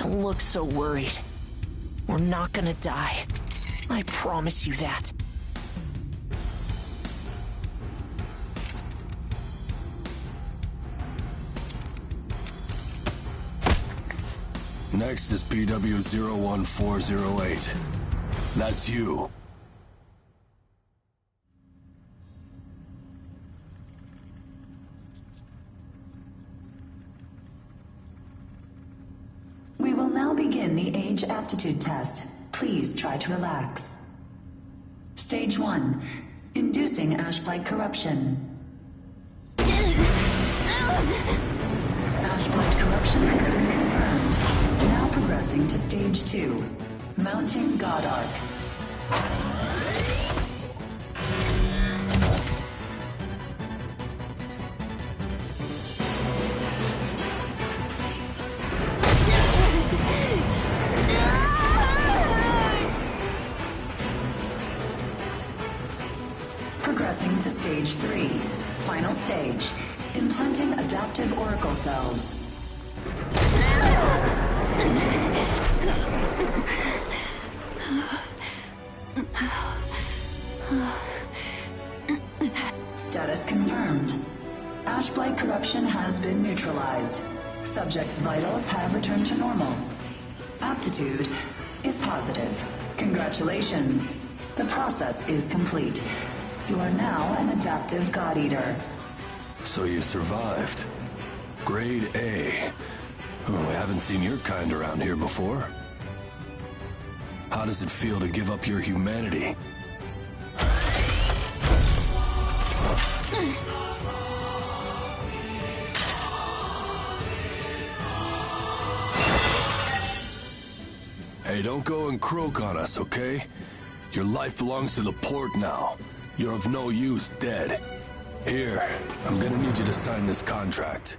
Don't look so worried. We're not gonna die. I promise you that. Next is PW01408. That's you. We will now begin the age aptitude test. Please try to relax. Stage 1. Inducing Ashblight corruption. Ashblight corruption has been confirmed. Now progressing to Stage 2. Mounting Godeater. Progressing to Stage 3. Final stage. Implanting adaptive oracle cells. Status confirmed. Ashblight corruption has been neutralized. Subject's vitals have returned to normal. Aptitude is positive. Congratulations. The process is complete. You are now an adaptive Godeater. So you survived. Grade A. Oh, we haven't seen your kind around here before. How does it feel to give up your humanity? Hey, don't go and croak on us, okay? Your life belongs to the port now. You're of no use dead. Here, I'm gonna need you to sign this contract.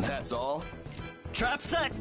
That's all? Trap set!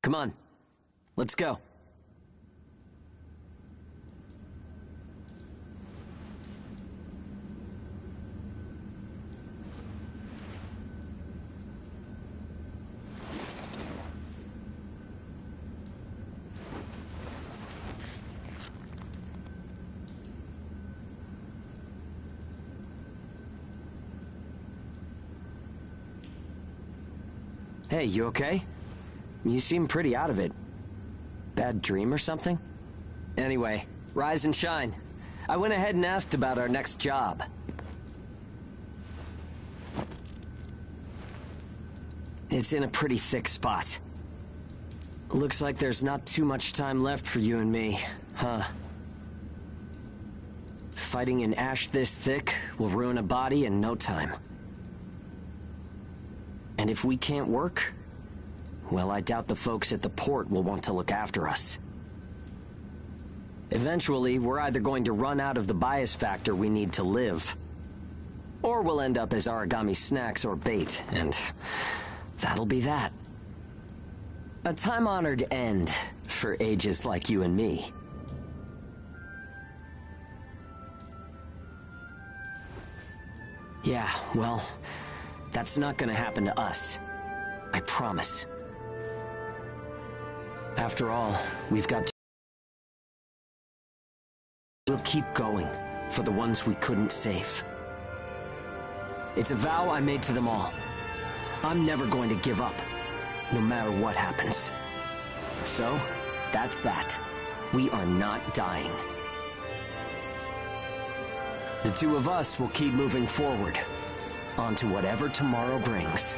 Come on. Let's go. Hey, you okay? You seem pretty out of it. Bad dream or something? Anyway, rise and shine. I went ahead and asked about our next job. It's in a pretty thick spot. Looks like there's not too much time left for you and me, huh? Fighting an ash this thick will ruin a body in no time. And if we can't work, well, I doubt the folks at the port will want to look after us. Eventually, we're either going to run out of the bias factor we need to live, or we'll end up as origami snacks or bait, and that'll be that. A time-honored end for ages like you and me. Yeah, well, that's not gonna happen to us. I promise. After all, we've got to... We'll keep going for the ones we couldn't save. It's a vow I made to them all. I'm never going to give up, no matter what happens. So, that's that. We are not dying. The two of us will keep moving forward, onto whatever tomorrow brings.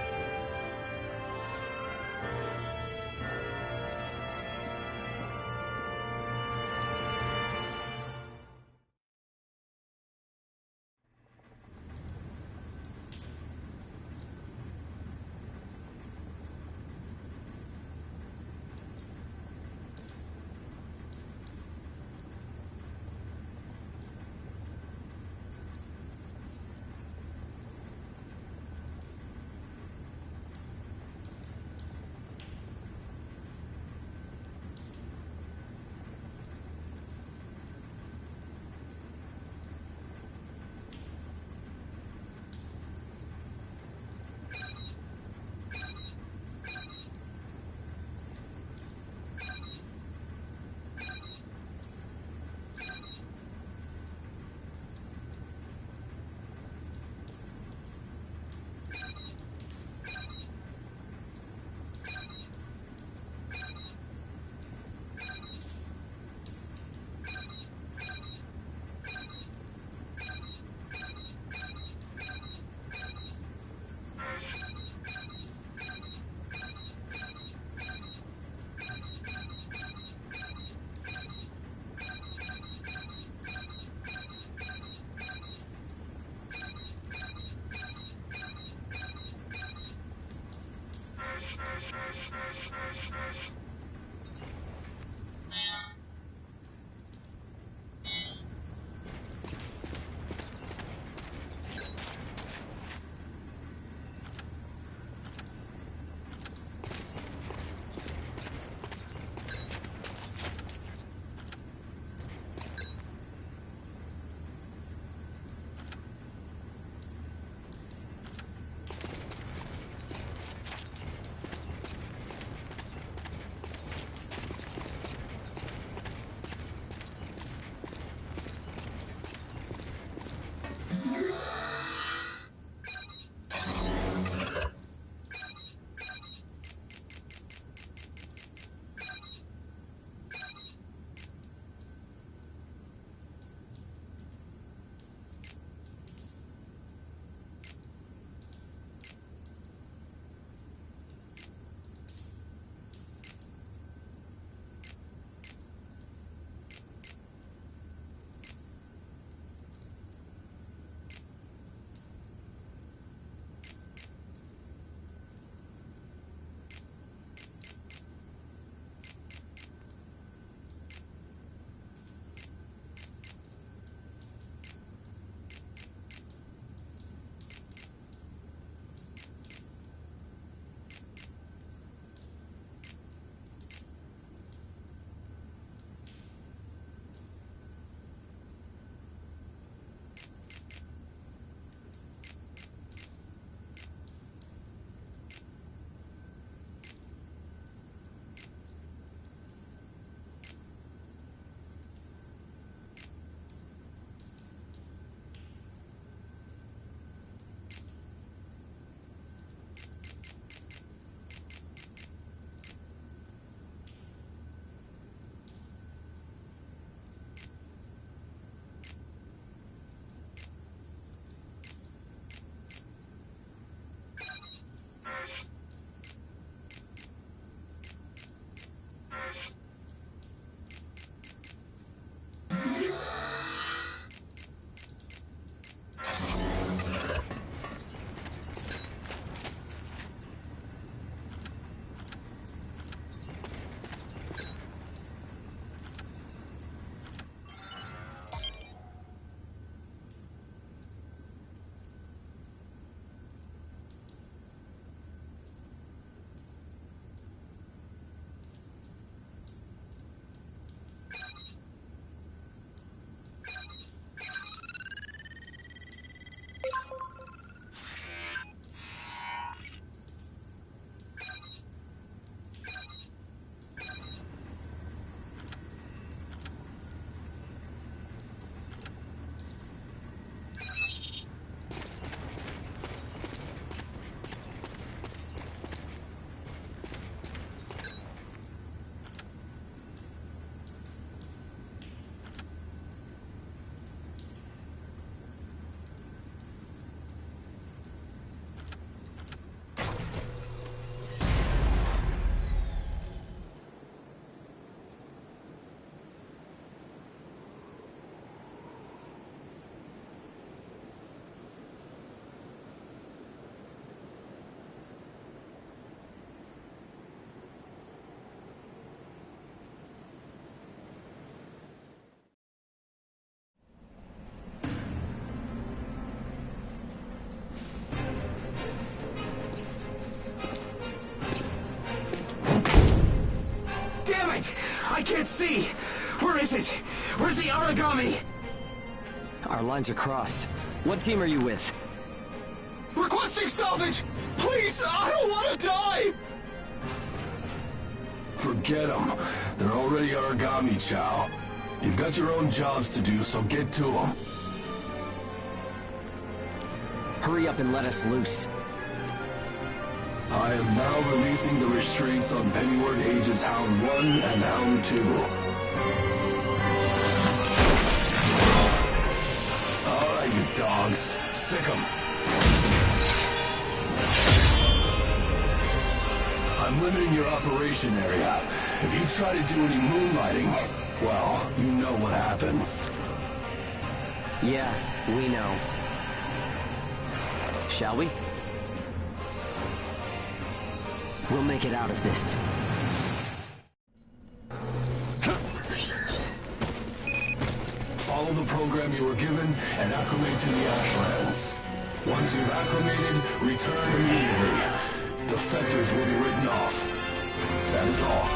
it! I can't see! Where is it? Where's the origami? Our lines are crossed. What team are you with? Requesting salvage! Please, I don't want to die! Forget them. They're already origami, Chow. You've got your own jobs to do, so get to them. Hurry up and let us loose. I am now releasing the restraints on Pennyward Ages Hound 1 and Hound 2. Alright, you dogs. Sick 'em. I'm limiting your operation area. If you try to do any moonlighting, well, you know what happens. Yeah, we know. Shall we? We'll make it out of this. Follow the program you were given and acclimate to the Ashlands. Once you've acclimated, return immediately. Defectors will be written off. That is all.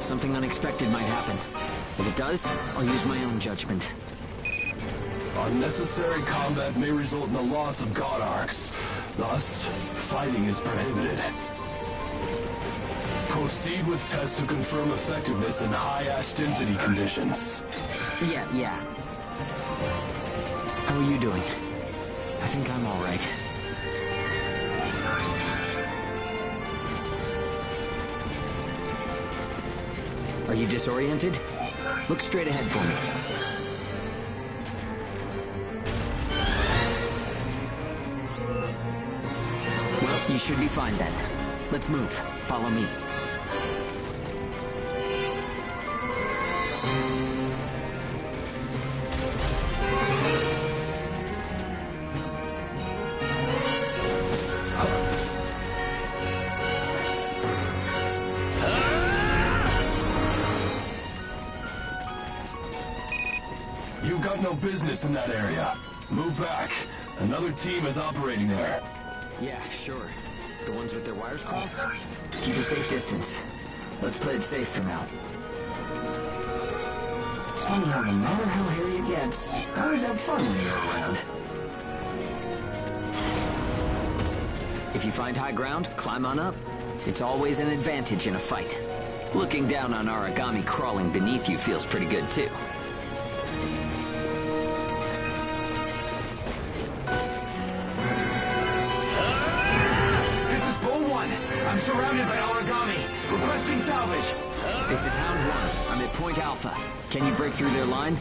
Something unexpected might happen. If it does, I'll use my own judgment. Unnecessary combat may result in the loss of God Arcs. Thus, fighting is prohibited. Proceed with tests to confirm effectiveness in high ash density conditions. Yeah. How are you doing? I think I'm all right. Are you disoriented? Look straight ahead for me. Well, you should be fine then. Let's move. Follow me. You've got no business in that area. Move back. Another team is operating there. Yeah, sure. The ones with their wires crossed? Keep a safe distance. Let's play it safe for now. It's funny how no matter how hairy it gets, I always have fun when you're around. If you find high ground, climb on up. It's always an advantage in a fight. Looking down on origami crawling beneath you feels pretty good too. I'm surrounded by origami. Requesting salvage. This is Hound 1. I'm at Point Alpha. Can you break through their line?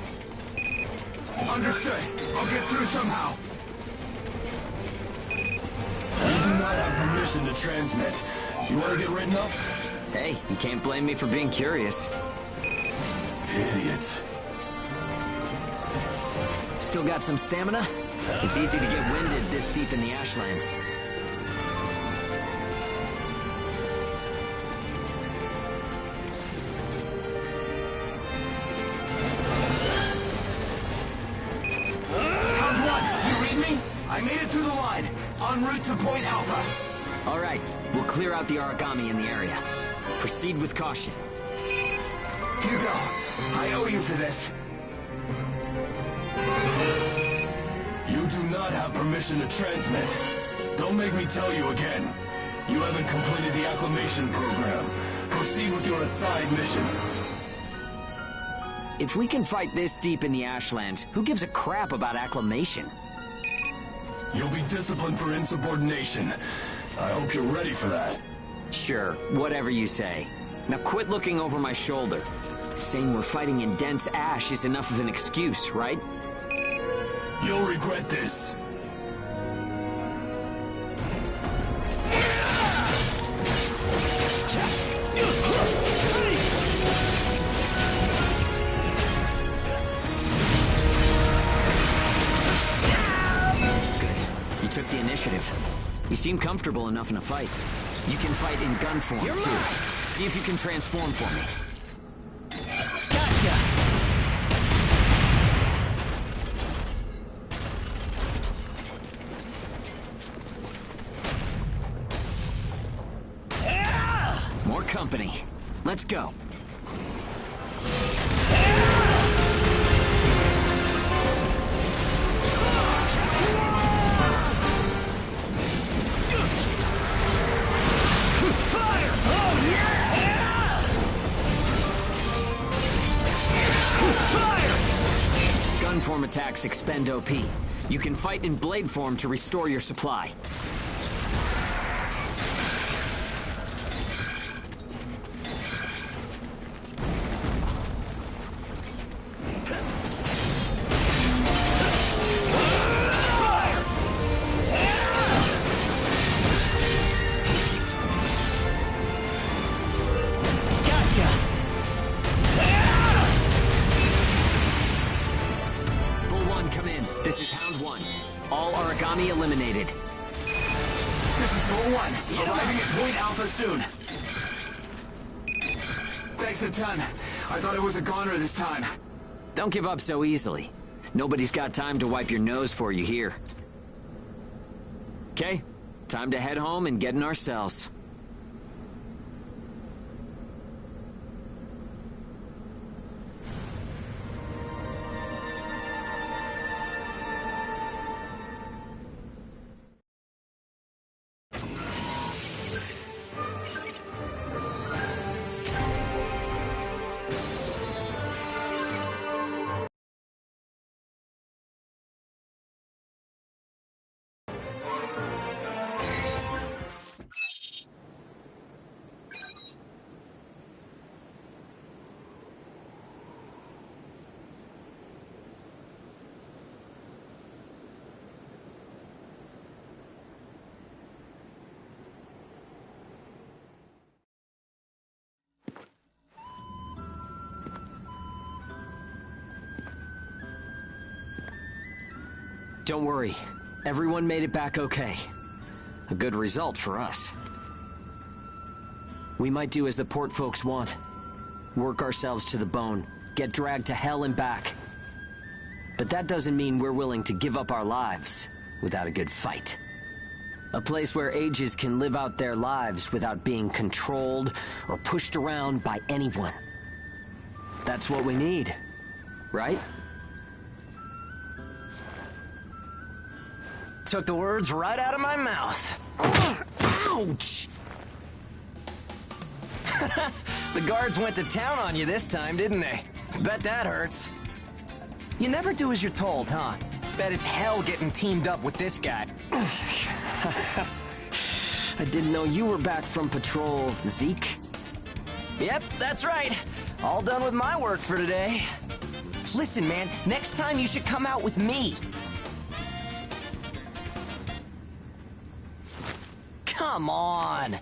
Understood. I'll get through somehow. You do not have permission to transmit. You want to get written up? Hey, you can't blame me for being curious. Idiot. Still got some stamina? It's easy to get winded this deep in the Ashlands. I made it through the line, en route to Point Alpha. All right, we'll clear out the origami in the area. Proceed with caution. Hugo, I owe you for this. You do not have permission to transmit. Don't make me tell you again. You haven't completed the acclimation program. Proceed with your assigned mission. If we can fight this deep in the Ashlands, who gives a crap about acclimation? You'll be disciplined for insubordination. I hope you're ready for that. Sure, whatever you say. Now quit looking over my shoulder. Saying we're fighting in dense ash is enough of an excuse, right? You'll regret this. You took the initiative. You seem comfortable enough in a fight. You can fight in gun form, too. See if you can transform for me. Gotcha! More company. Let's go. Gun form attacks expend OP. You can fight in blade form to restore your supply. This is Hound 1. All origami eliminated. This is Bull 1, arriving at Point Alpha soon. Thanks a ton. I thought it was a goner this time. Don't give up so easily. Nobody's got time to wipe your nose for you here. Okay, time to head home and get in our cells. Don't worry, everyone made it back okay. A good result for us. We might do as the port folks want. Work ourselves to the bone, get dragged to hell and back. But that doesn't mean we're willing to give up our lives without a good fight. A place where ages can live out their lives without being controlled or pushed around by anyone. That's what we need, right? Took the words right out of my mouth. Ouch! The guards went to town on you this time, didn't they? Bet that hurts. You never do as you're told, huh? Bet it's hell getting teamed up with this guy. I didn't know you were back from patrol, Zeke. Yep, that's right. All done with my work for today. Listen, man, next time you should come out with me. Come on.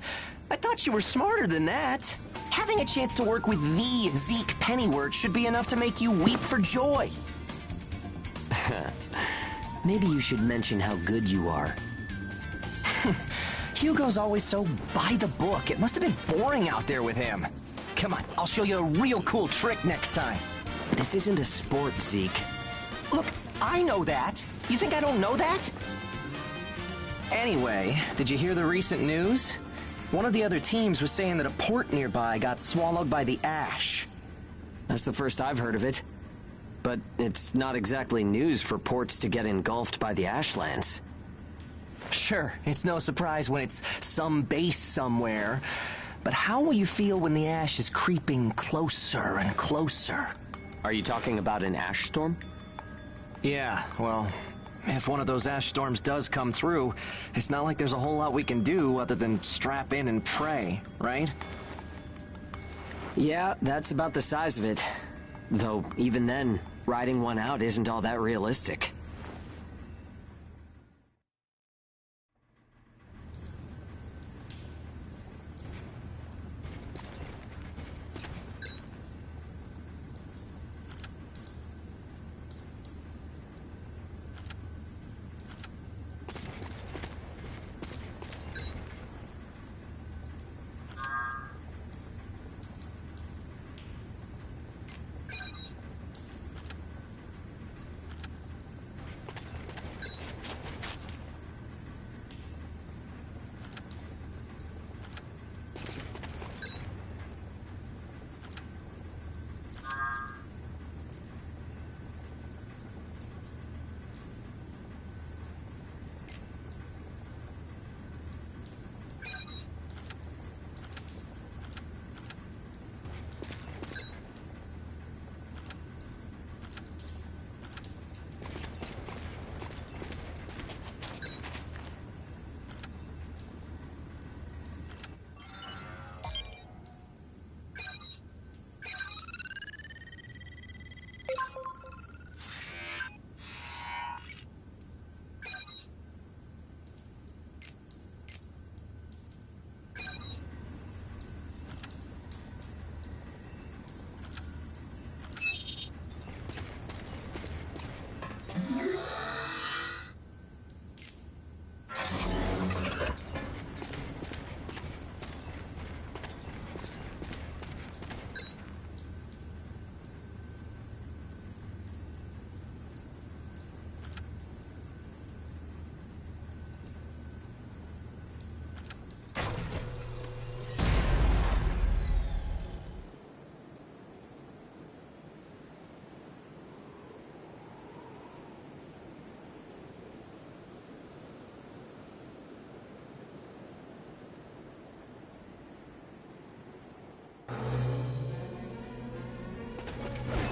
I thought you were smarter than that. Having a chance to work with the Zeke Pennyworth should be enough to make you weep for joy. Maybe you should mention how good you are. Hugo's always so by the book. It must have been boring out there with him. Come on, I'll show you a real cool trick next time. This isn't a sport, Zeke. Look, I know that. You think I don't know that? Anyway, did you hear the recent news? One of the other teams was saying that a port nearby got swallowed by the ash. That's the first I've heard of it. But it's not exactly news for ports to get engulfed by the ashlands. Sure, it's no surprise when it's some base somewhere. But how will you feel when the ash is creeping closer and closer? Are you talking about an ash storm? Yeah, well, if one of those ash storms does come through, it's not like there's a whole lot we can do other than strap in and pray, right? Yeah, that's about the size of it. Though, even then, riding one out isn't all that realistic.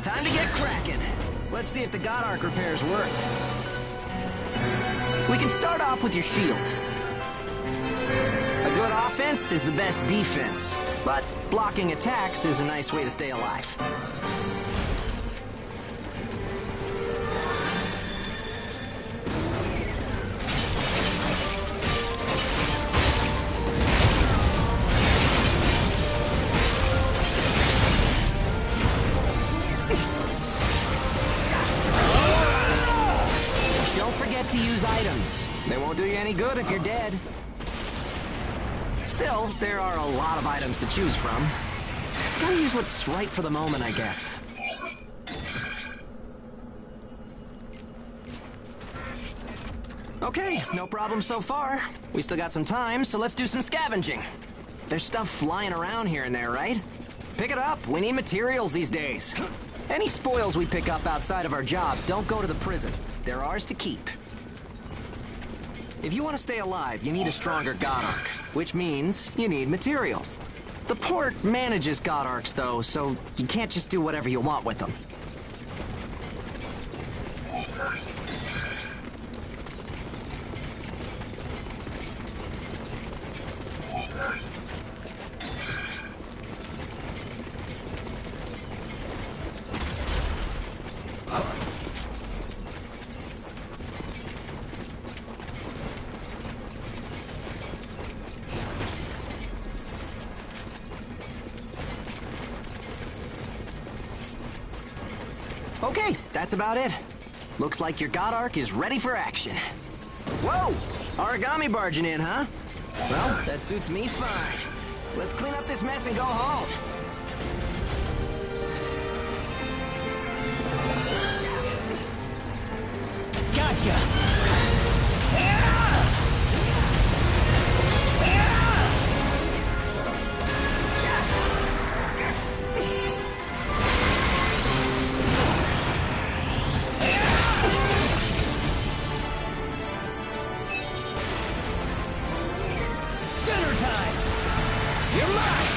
Time to get cracking. Let's see if the Godeater repairs worked. We can start off with your shield. A good offense is the best defense, but blocking attacks is a nice way to stay alive. Don't forget to use items. They won't do you any good if you're dead. Still, there are a lot of items to choose from. Gotta use what's right for the moment, I guess. Okay, no problem so far. We still got some time, so let's do some scavenging. There's stuff flying around here and there, right? Pick it up. We need materials these days. Any spoils we pick up outside of our job don't go to the prison. They're ours to keep. If you want to stay alive, you need a stronger Godeater, which means you need materials. The port manages Godeaters, though, so you can't just do whatever you want with them. Okay, that's about it. Looks like your Godeater is ready for action. Whoa! Origami barging in, huh? Well, that suits me fine. Let's clean up this mess and go home. Gotcha! Dinner time! You're mine!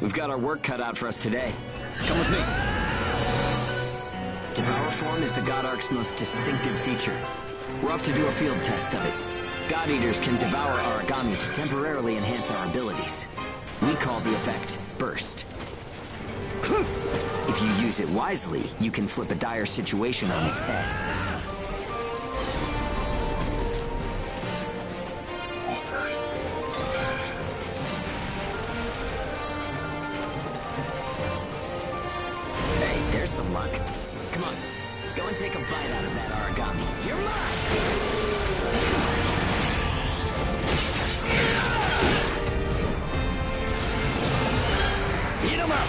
We've got our work cut out for us today. Come with me. Devour form is the Godeater's most distinctive feature. We're off to do a field test of it. Godeaters can devour origami to temporarily enhance our abilities. We call the effect Burst. If you use it wisely, you can flip a dire situation on its head. Hey, there's some luck. Come on, go and take a bite out of that origami. You're mine! Eat 'em up!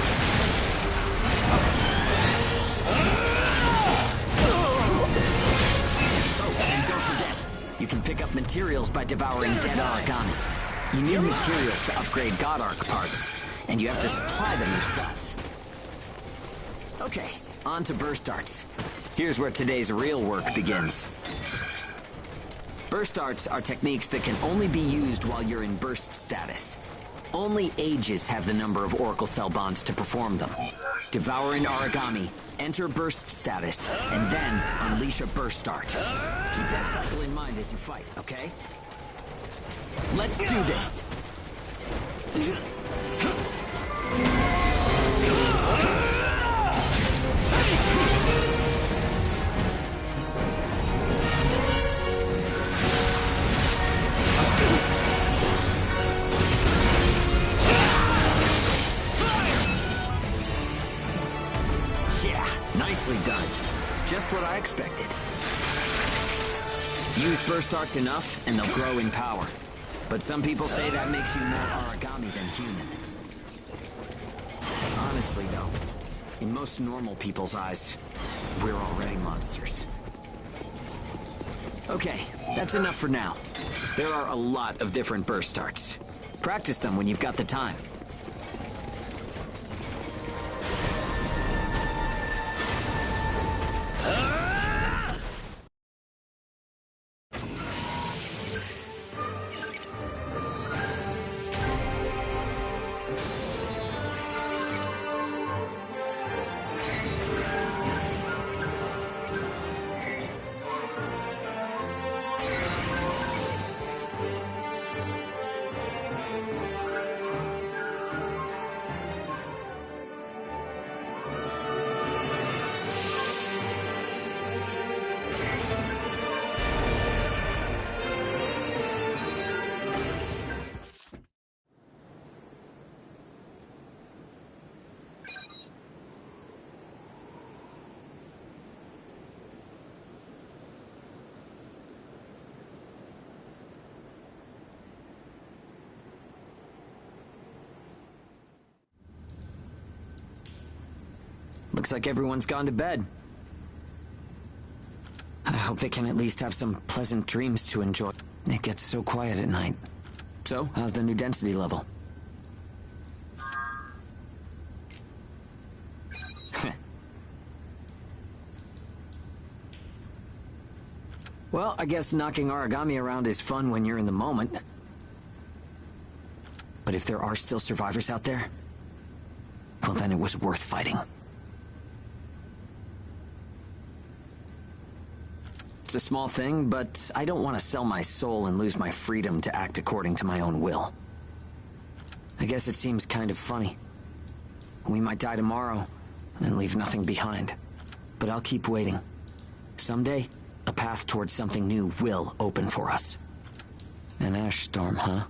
Oh, and don't forget, you can pick up materials by devouring dead origami. You need materials to upgrade Godeater parts, and you have to supply them yourself. Okay, on to burst arts. Here's where today's real work begins. Burst arts are techniques that can only be used while you're in burst status. Only Ages have the number of Oracle Cell bonds to perform them. Devour an origami, enter burst status, and then unleash a burst art. Keep that cycle in mind as you fight, okay? Let's do this! Nicely done. Just what I expected. Use burst arts enough, and they'll grow in power. But some people say that makes you more origami than human. Honestly, though, in most normal people's eyes, we're already monsters. Okay, that's enough for now. There are a lot of different burst arts. Practice them when you've got the time. Looks like everyone's gone to bed. I hope they can at least have some pleasant dreams to enjoy. It gets so quiet at night. So, how's the new density level? Well, I guess knocking origami around is fun when you're in the moment. But if there are still survivors out there, well, then it was worth fighting. It's a small thing, but I don't want to sell my soul and lose my freedom to act according to my own will. I guess it seems kind of funny. We might die tomorrow and leave nothing behind. But I'll keep waiting. Someday, a path towards something new will open for us. An ash storm, huh?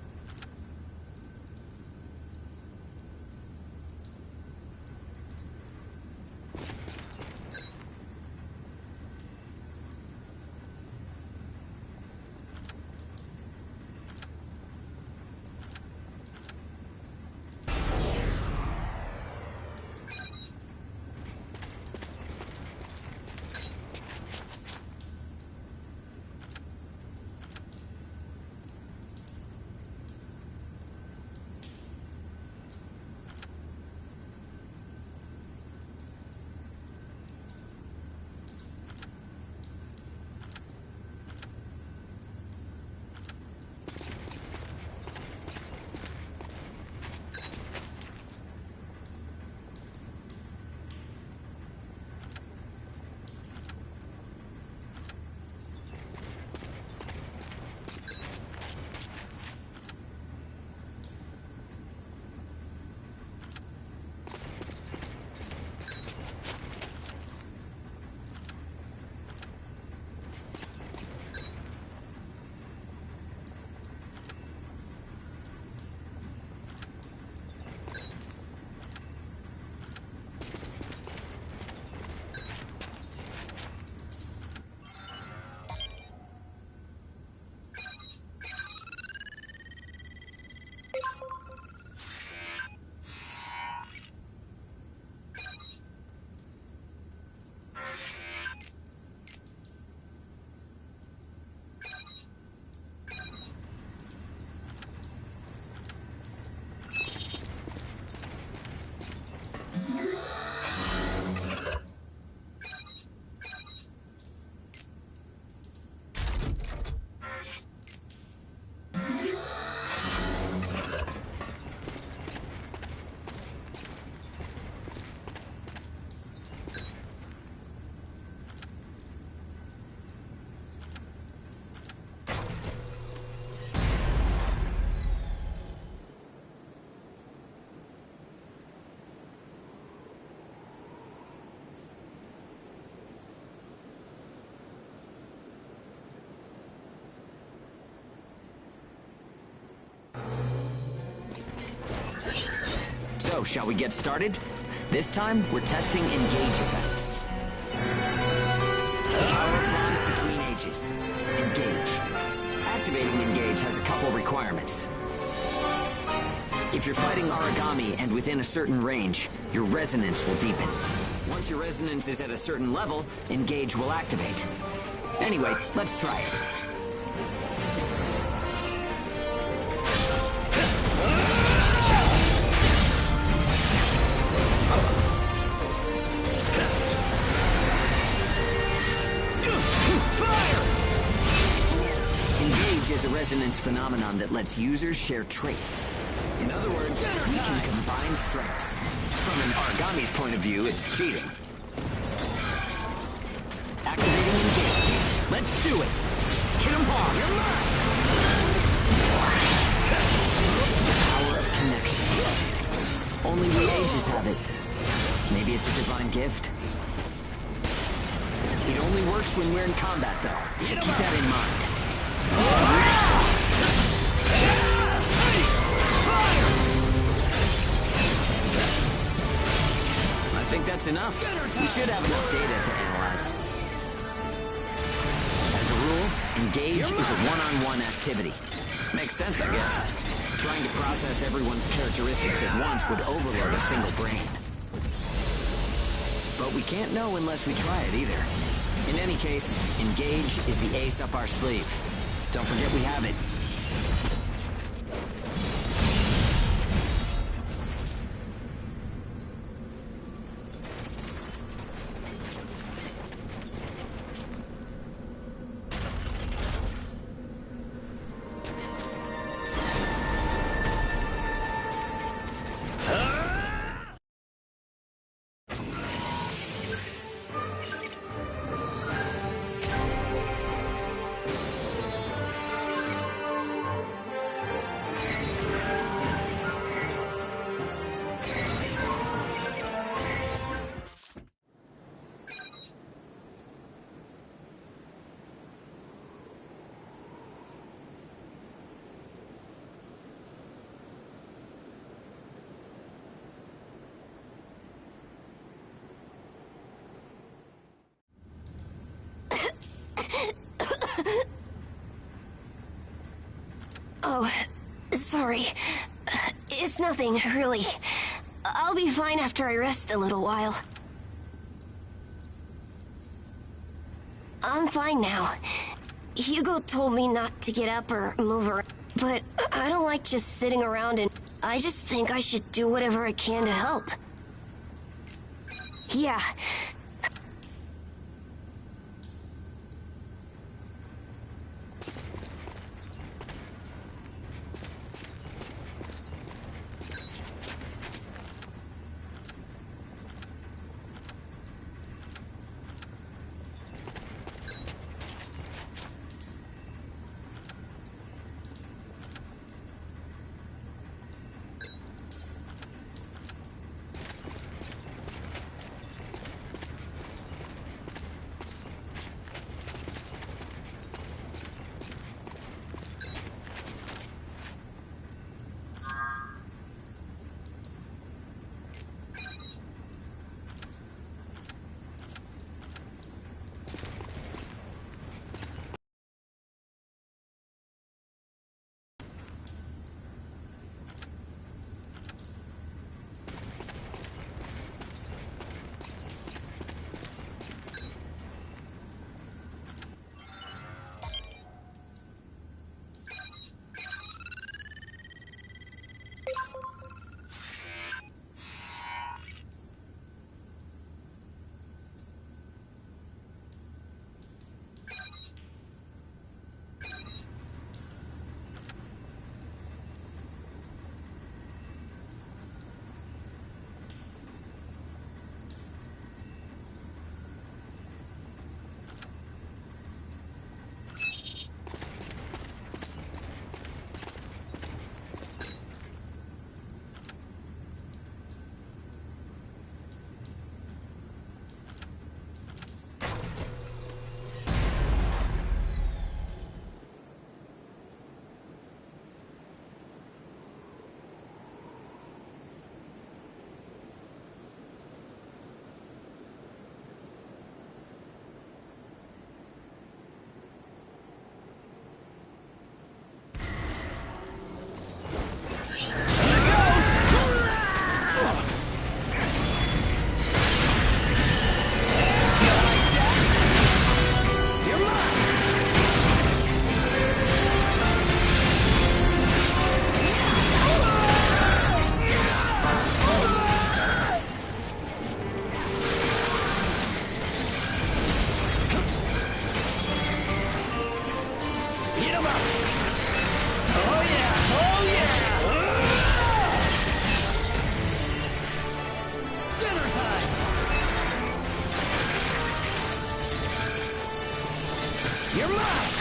So, shall we get started? This time, we're testing engage effects. The power of bonds between ages. Engage. Activating engage has a couple requirements. If you're fighting origami and within a certain range, your resonance will deepen. Once your resonance is at a certain level, engage will activate. Anyway, let's try it. Engage is a resonance phenomenon that lets users share traits. In other words, we can combine strengths. From an origami's point of view, it's cheating. Activating engage. Let's do it. Hit him hard. Power of connections. Only we ages have it. Maybe it's a divine gift. It only works when we're in combat, though. So keep that in mind. I think that's enough. We should have enough data to analyze. As a rule, engage is a one-on-one activity. Makes sense, I guess. Trying to process everyone's characteristics at once would overload a single brain. But we can't know unless we try it either. In any case, engage is the ace up our sleeve. Don't forget we have it. Oh, sorry. It's nothing, really. I'll be fine after I rest a little while. I'm fine now. Hugo told me not to get up or move around, but I don't like just sitting around, and I just think I should do whatever I can to help. Yeah. him up! Oh yeah! Oh yeah! Dinner time! You're mine!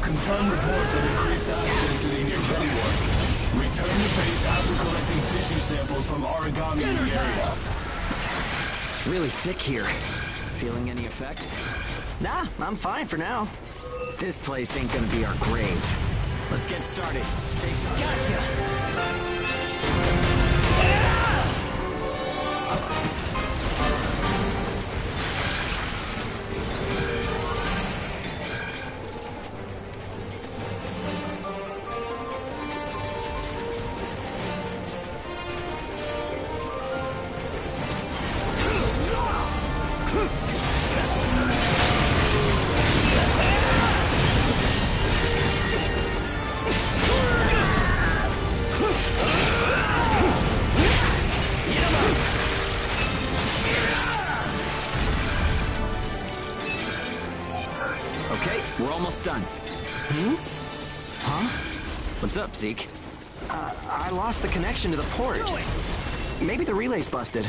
Confirmed reports of increased ash density near Kennywood. Return to base after collecting tissue samples from origami in the area. It's really thick here. Feeling any effects? Nah, I'm fine for now. This place ain't gonna be our grave. Let's get started. Stay sharp. Gotcha! Okay, we're almost done. Huh? What's up, Zeke? I lost the connection to the port. Maybe the relay's busted.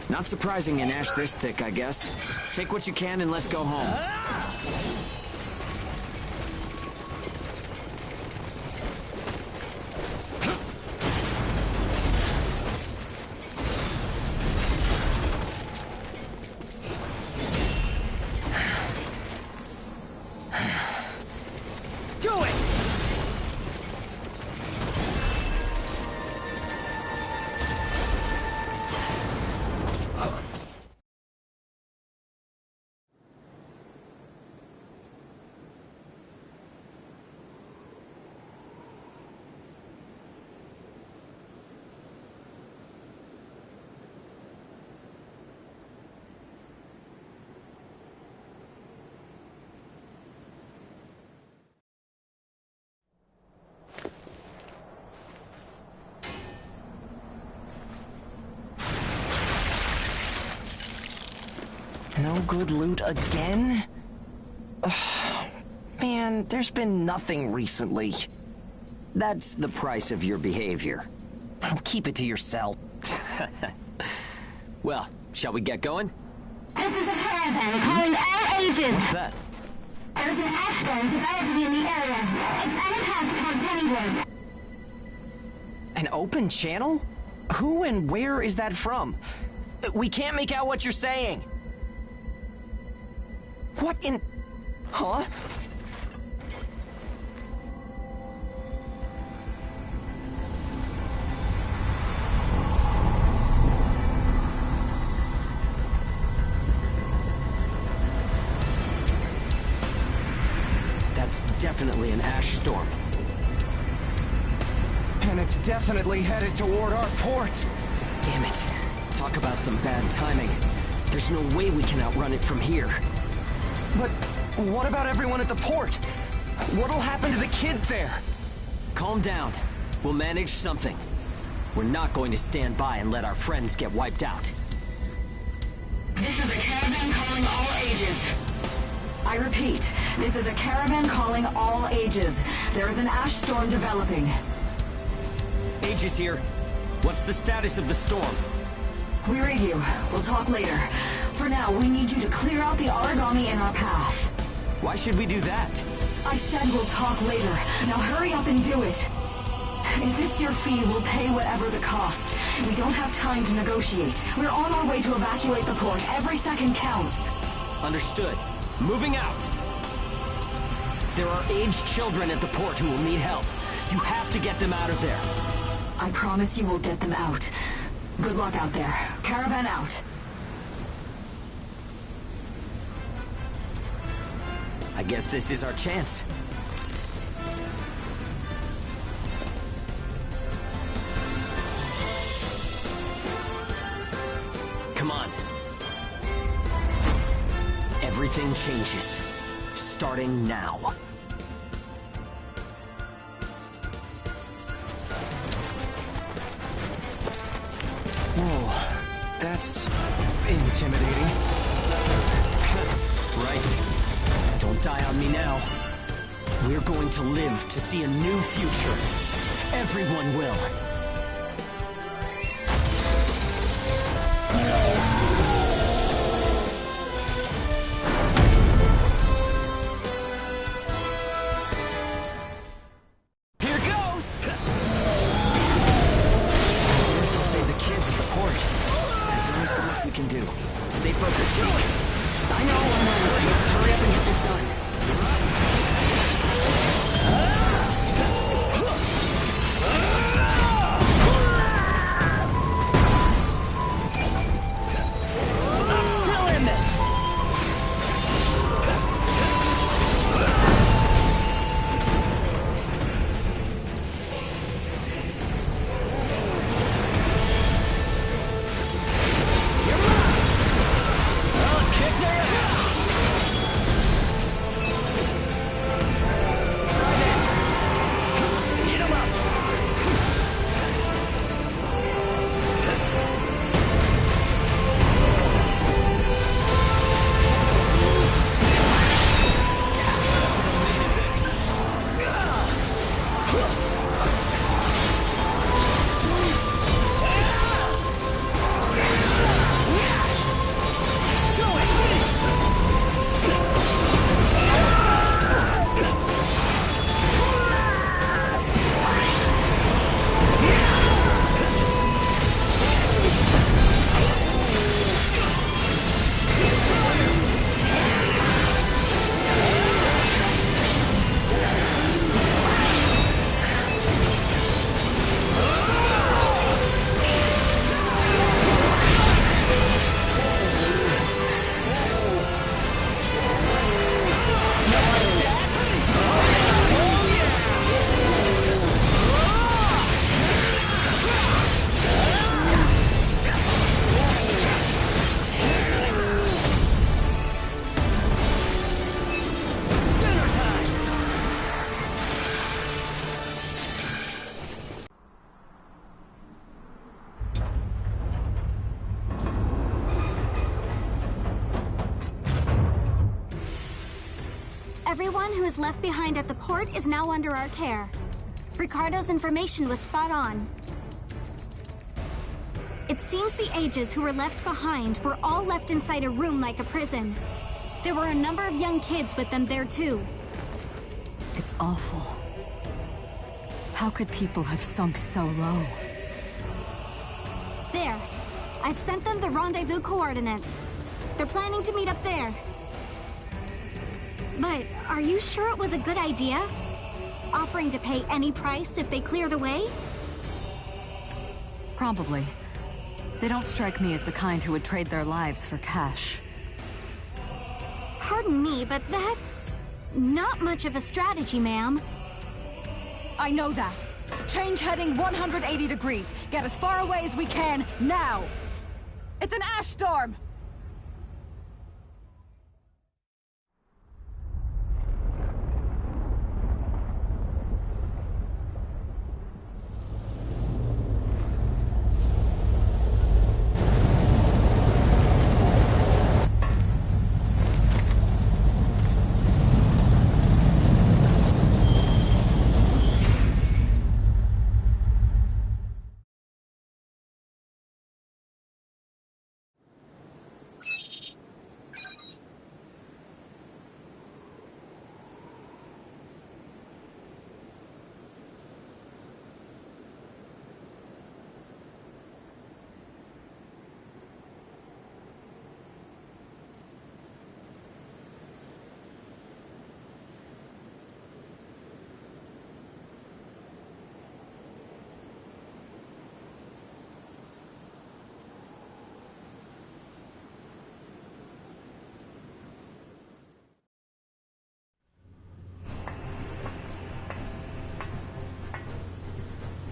Not surprising in ash this thick, I guess. Take what you can and let's go home. No good loot again? Ugh. Man, there's been nothing recently. That's the price of your behavior. Keep it to yourself. Well, shall we get going? This is a caravan calling all agents. What's that? There's an ashburn developing in the area. It's on a path called Pennywood. An open channel? Who and where is that from? We can't make out what you're saying. What in... Huh? That's definitely an ash storm. And it's definitely headed toward our port. Damn it. Talk about some bad timing. There's no way we can outrun it from here. But what about everyone at the port? What'll happen to the kids there? Calm down. We'll manage something. We're not going to stand by and let our friends get wiped out. This is a caravan calling all ages. I repeat, this is a caravan calling all ages. There is an ash storm developing. Aegis here. What's the status of the storm? We read you. We'll talk later. For now, we need you to clear out the origami in our path. Why should we do that? I said we'll talk later. Now hurry up and do it. If it's your fee, we'll pay whatever the cost. We don't have time to negotiate. We're on our way to evacuate the port. Every second counts. Understood. Moving out. There are aged children at the port who will need help. You have to get them out of there. I promise you we'll get them out. Good luck out there. Caravan out. I guess this is our chance. Come on. Everything changes. Starting now. Whoa, that's intimidating. Right. Don't die on me now. We're going to live to see a new future. Everyone will. Here goes! We have to save the kids at the port. There's only so much we can do. Stay focused, Zeke. I know. Let's hurry up and get this done. Everyone who is left behind at the port is now under our care. Ricardo's information was spot on. It seems the ages who were left behind were all left inside a room like a prison. There were a number of young kids with them there too. It's awful. How could people have sunk so low? There. I've sent them the rendezvous coordinates. They're planning to meet up there. But are you sure it was a good idea? Offering to pay any price if they clear the way? Probably. They don't strike me as the kind who would trade their lives for cash. Pardon me, but that's not much of a strategy, ma'am. I know that. Change heading 180 degrees. Get as far away as we can, now! It's an ash storm!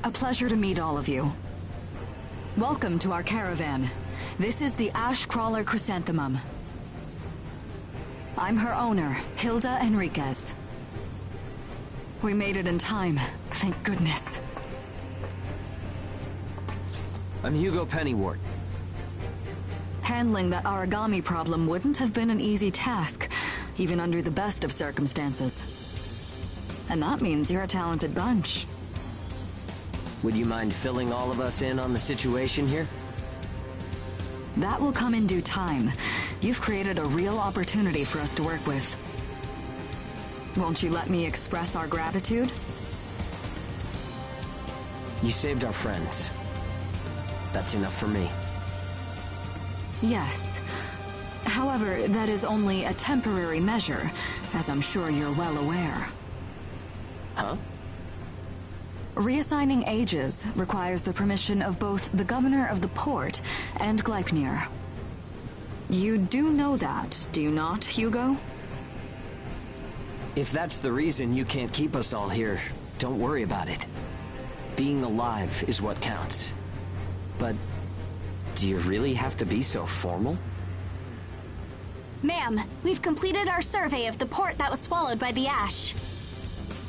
A pleasure to meet all of you. Welcome to our caravan. This is the Ash Crawler Chrysanthemum. I'm her owner, Hilda Enriquez. We made it in time, thank goodness. I'm Hugo Pennywort. Handling that origami problem wouldn't have been an easy task, even under the best of circumstances. And that means you're a talented bunch. Would you mind filling all of us in on the situation here? That will come in due time. You've created a real opportunity for us to work with. Won't you let me express our gratitude? You saved our friends. That's enough for me. Yes. However, that is only a temporary measure, as I'm sure you're well aware. Huh? Reassigning ages requires the permission of both the governor of the port and Gleipnir. You do know that, do you not, Hugo? If that's the reason you can't keep us all here, don't worry about it. Being alive is what counts. But do you really have to be so formal? Ma'am, we've completed our survey of the port that was swallowed by the ash.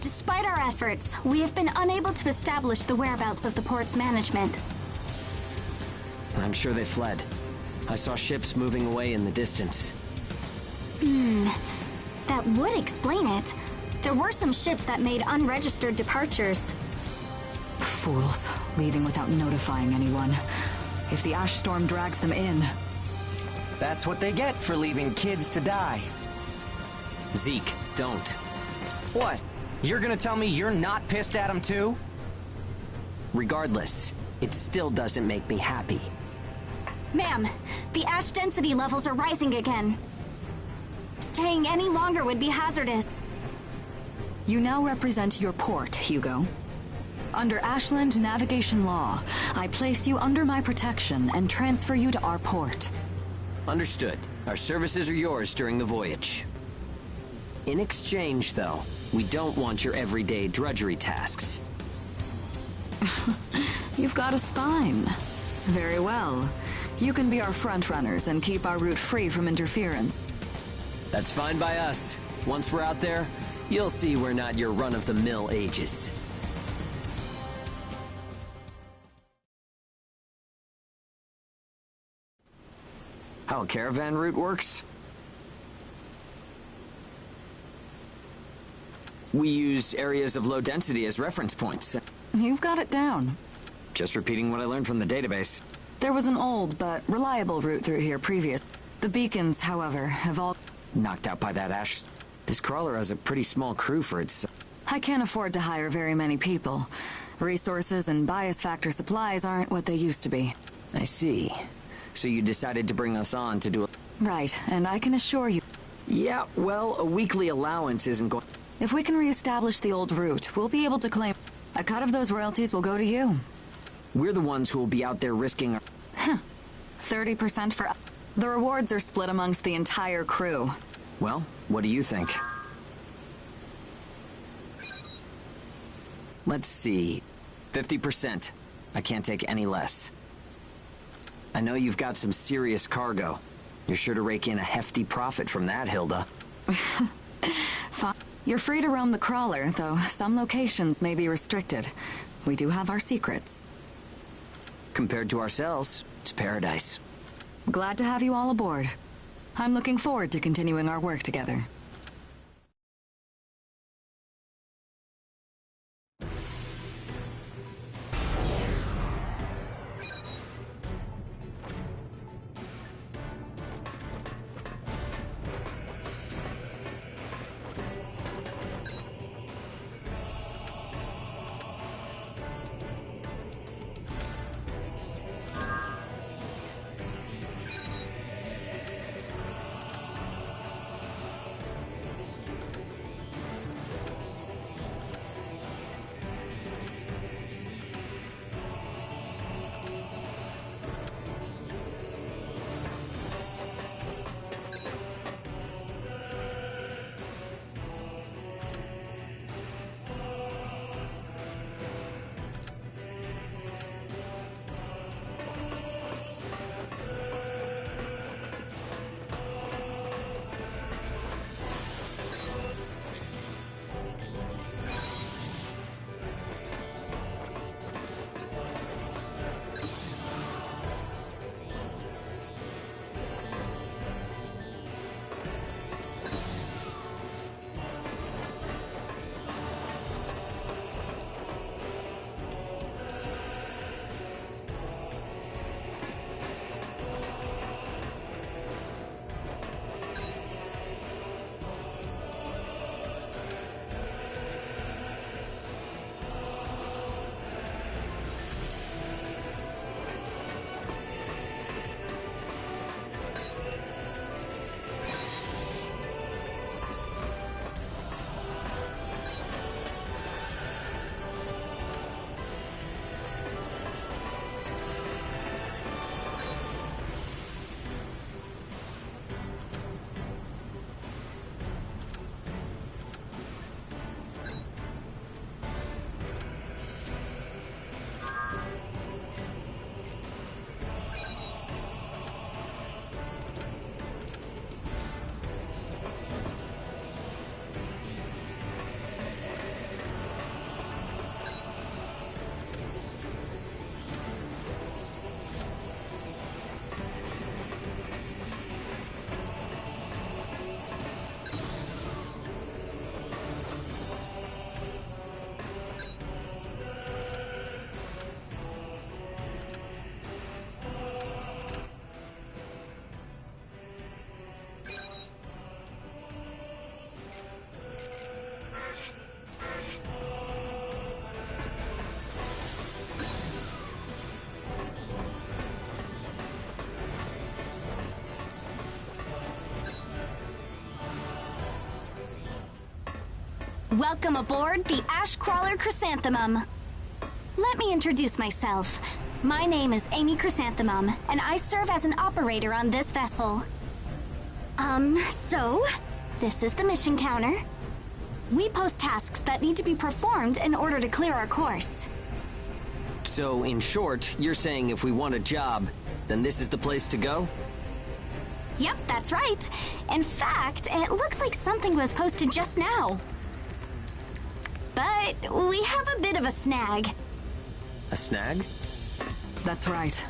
Despite our efforts, we have been unable to establish the whereabouts of the port's management. I'm sure they fled. I saw ships moving away in the distance. That would explain it. There were some ships that made unregistered departures. Fools, leaving without notifying anyone. If the ash storm drags them in... That's what they get for leaving kids to die. Zeke, don't. What? You're gonna tell me you're not pissed at him too? Regardless, it still doesn't make me happy. Ma'am, the ash density levels are rising again. Staying any longer would be hazardous. You now represent your port, Hugo. Under Ashland navigation law, I place you under my protection and transfer you to our port. Understood. Our services are yours during the voyage. In exchange, though, we don't want your everyday drudgery tasks. You've got a spine. Very well. You can be our front-runners and keep our route free from interference. That's fine by us. Once we're out there, you'll see we're not your run-of-the-mill ages. How a caravan route works? We use areas of low density as reference points. You've got it down. Just repeating what I learned from the database. There was an old but reliable route through here previous. The beacons, however, have all... Knocked out by that ash. This crawler has a pretty small crew for its... I can't afford to hire very many people. Resources and bias factor supplies aren't what they used to be. I see. So you decided to bring us on to do a... Right, and I can assure you... Yeah, well, a weekly allowance isn't going... If we can reestablish the old route, we'll be able to claim... A cut of those royalties will go to you. We're the ones who will be out there risking our... 30% for... The rewards are split amongst the entire crew. Well, what do you think? Let's see. 50%. I can't take any less. I know you've got some serious cargo. You're sure to rake in a hefty profit from that, Hilda. Fine. You're free to roam the crawler, though some locations may be restricted. We do have our secrets. Compared to ourselves, it's paradise. Glad to have you all aboard. I'm looking forward to continuing our work together. Welcome aboard the Ash Crawler Chrysanthemum. Let me introduce myself. My name is Amy Chrysanthemum, and I serve as an operator on this vessel. So, this is the mission counter. We post tasks that need to be performed in order to clear our course. So, in short, you're saying if we want a job, then this is the place to go? Yep, that's right. In fact, it looks like something was posted just now. But we have a bit of a snag. A snag? That's right.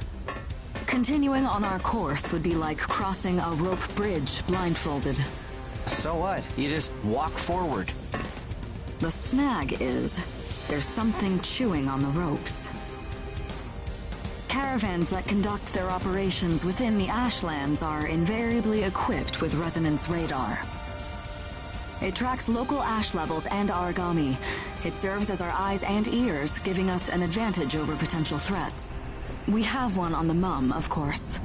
Continuing on our course would be like crossing a rope bridge blindfolded. So what? You just walk forward. The snag is, there's something chewing on the ropes. Caravans that conduct their operations within the Ashlands are invariably equipped with resonance radar. It tracks local ash levels and origami. It serves as our eyes and ears, giving us an advantage over potential threats. We have one on the Mum, of course.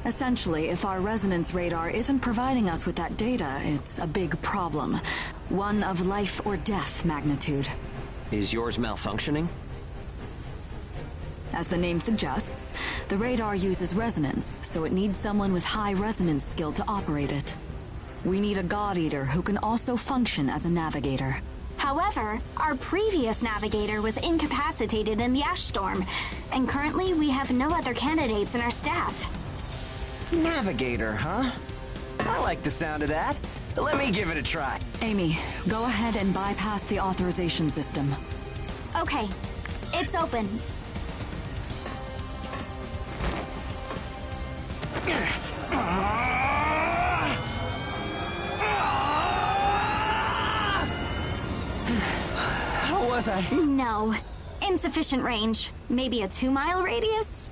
Essentially, if our resonance radar isn't providing us with that data, it's a big problem. One of life or death magnitude. Is yours malfunctioning? As the name suggests, the radar uses resonance, so it needs someone with high resonance skill to operate it. We need a Godeater who can also function as a navigator. However, our previous navigator was incapacitated in the ash storm, and currently we have no other candidates in our staff. Navigator, huh? I like the sound of that. Let me give it a try. Amy, go ahead and bypass the authorization system. Okay, it's open. How was I? No. Insufficient range. Maybe a 2-mile radius?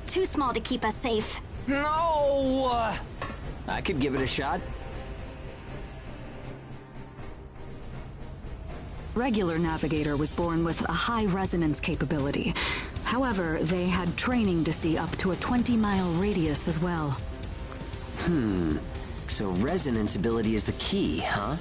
Too small to keep us safe. No! I could give it a shot. Regular Navigator was born with a high resonance capability. However, they had training to see up to a 20-mile radius as well. So resonance ability is the key, huh?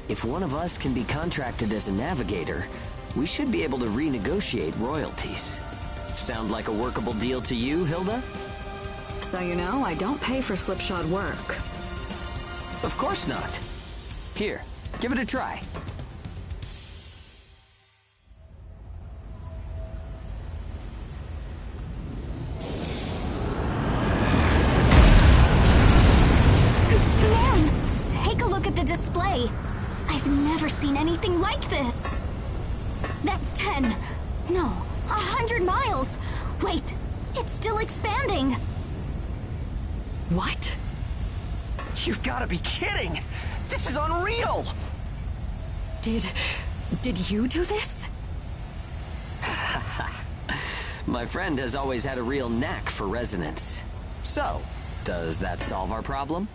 If one of us can be contracted as a navigator, we should be able to renegotiate royalties. Sound like a workable deal to you, Hilda? So you know, I don't pay for slipshod work. Of course not. Here, give it a try. Man, take a look at the display. I've never seen anything like this. That's 10. No, 100 miles. Wait, it's still expanding. What? You've got to be kidding! This is unreal! Did you do this? My friend has always had a real knack for resonance. So, does that solve our problem?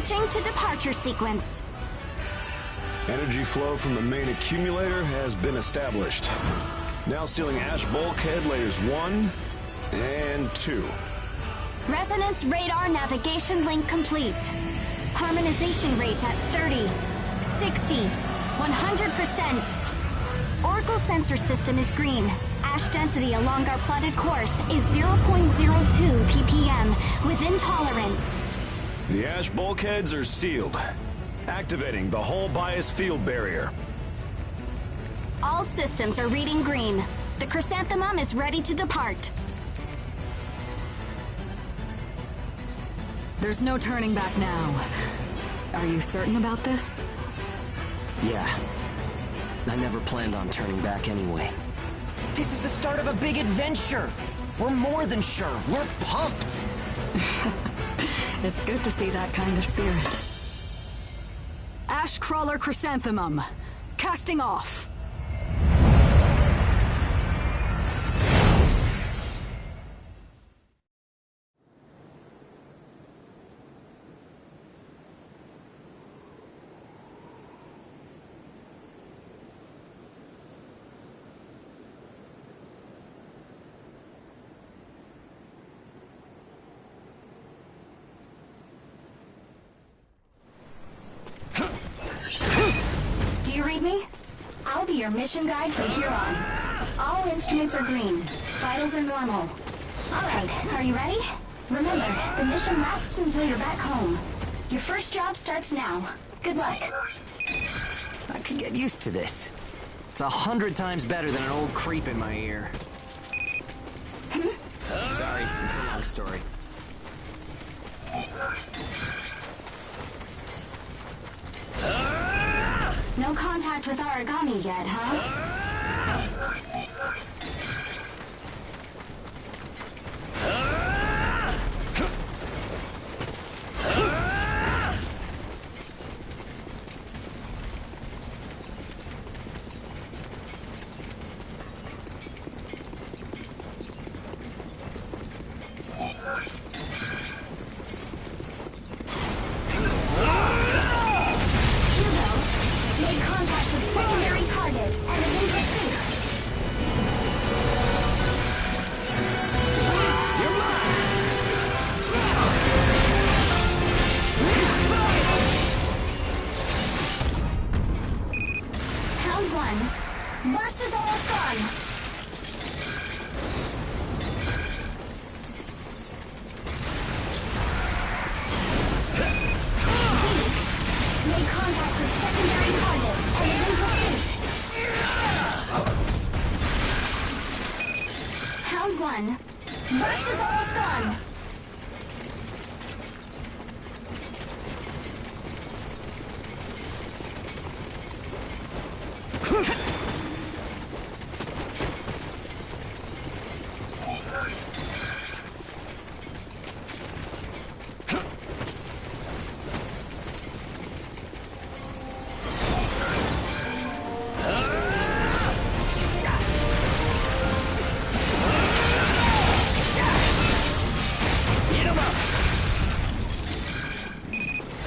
Switching to departure sequence. Energy flow from the main accumulator has been established. Now sealing ash bulkhead layers 1 and 2. Resonance radar navigation link complete. Harmonization rates at 30, 60, 100%. Oracle sensor system is green. Ash density along our plotted course is 0.02 ppm, within tolerance. The ash bulkheads are sealed, activating the hull bias field barrier. All systems are reading green. The chrysanthemum is ready to depart. There's no turning back now. Are you certain about this? Yeah. I never planned on turning back anyway. This is the start of a big adventure. We're more than sure. We're pumped. It's good to see that kind of spirit. Ash Crawler Chrysanthemum, casting off. Do you read me? I'll be your mission guide from here on. All instruments are green. Vitals are normal. Alright, are you ready? Remember, the mission lasts until you're back home. Your first job starts now. Good luck. I could get used to this. It's 100 times better than an old creep in my ear. Sorry, it's a long story. No contact with origami yet, huh? Made contact with secondary target and is in pursuit. You're mine! Round one. Burst is almost gone. Made contact with secondary target and is in pursuit. Round one. Burst is almost gone.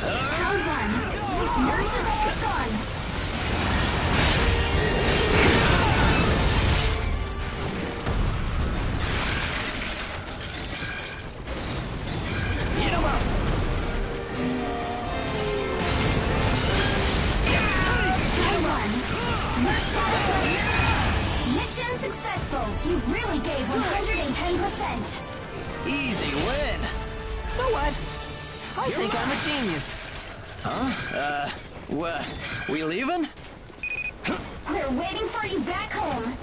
Round one. Burst is almost gone. Eat 'em up! Round one. Burst status ready. Mission successful. You really gave 110%. Easy win. You know what? I think I'm a genius. Huh? We leaving? We're waiting for you back home.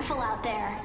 careful out there.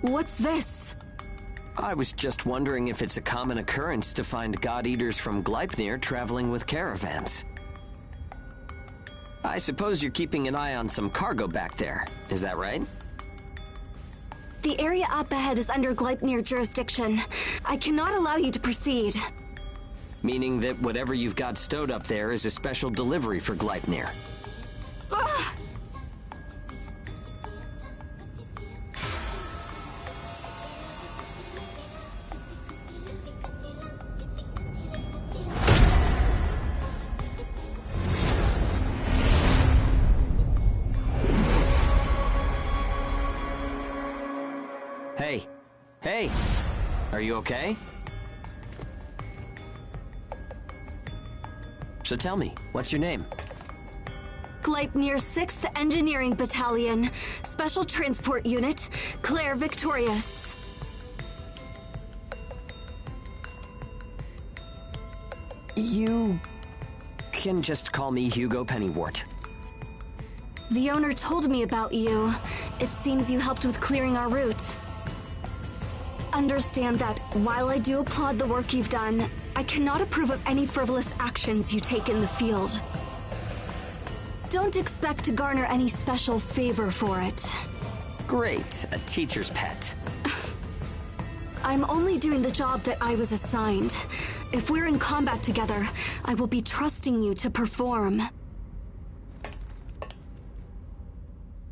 What's this? I was just wondering if it's a common occurrence to find God-Eaters from Gleipnir traveling with caravans. I suppose you're keeping an eye on some cargo back there, is that right? The area up ahead is under Gleipnir jurisdiction. I cannot allow you to proceed. Meaning that whatever you've got stowed up there is a special delivery for Gleipnir. Ugh! Hey. Hey! Are you okay? So tell me, what's your name? Gleipnir 6th Engineering Battalion, Special Transport Unit, Claire Victorious. You can just call me Hugo Pennywort. The owner told me about you. It seems you helped with clearing our route. Understand that while I do applaud the work you've done, I cannot approve of any frivolous actions you take in the field. Don't expect to garner any special favor for it. Great, a teacher's pet. I'm only doing the job that I was assigned. If we're in combat together, I will be trusting you to perform.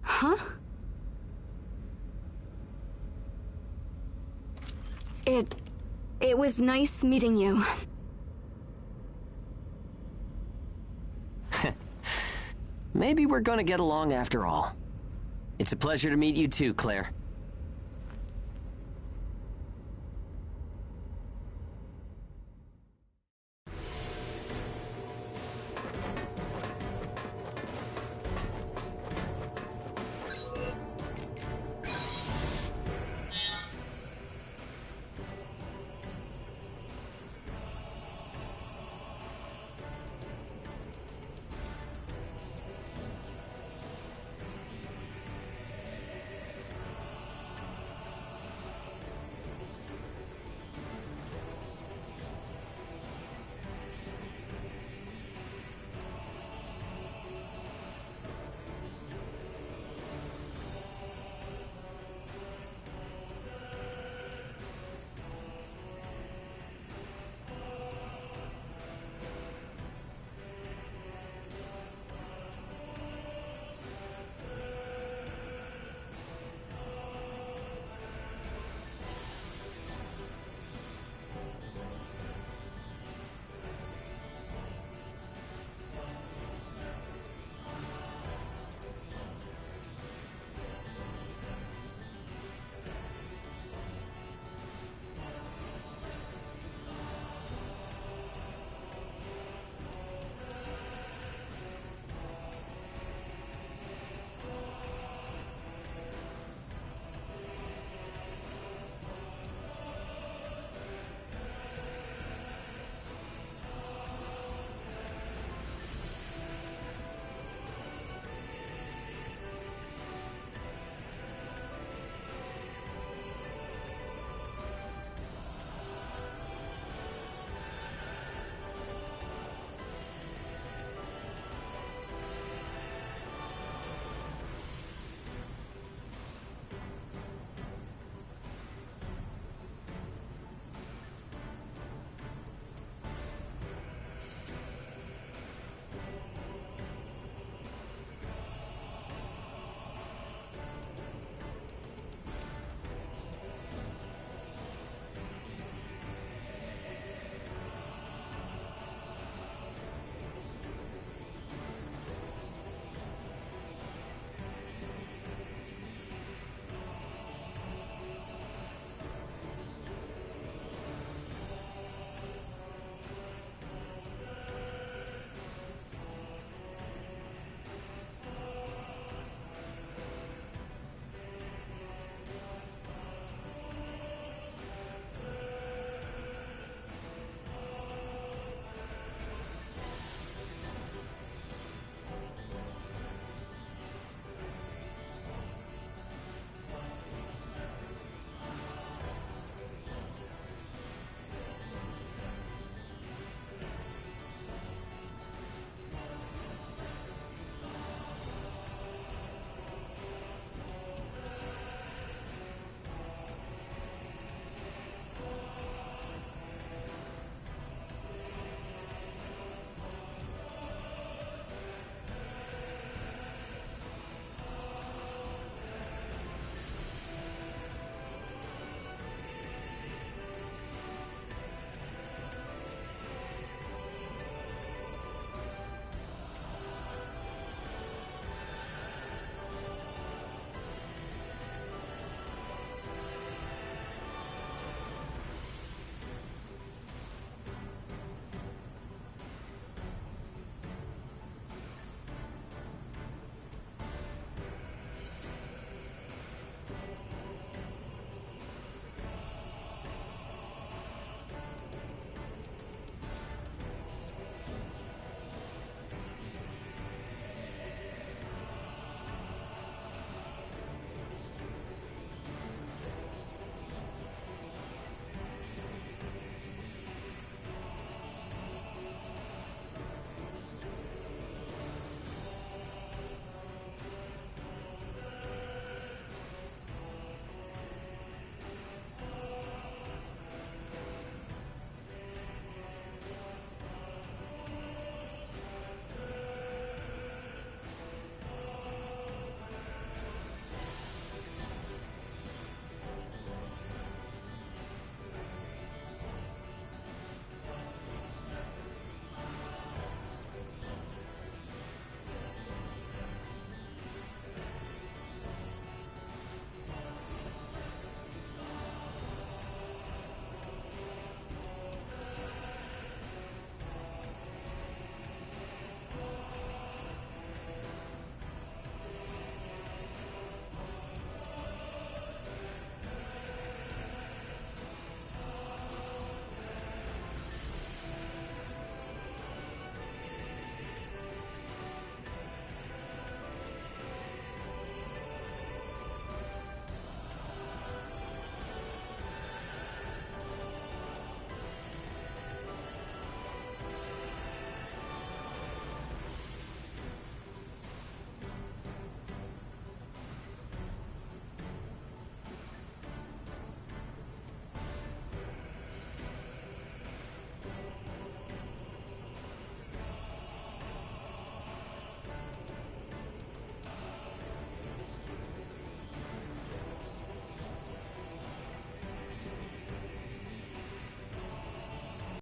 Huh? It was nice meeting you. Maybe we're gonna get along after all. It's a pleasure to meet you too, Claire.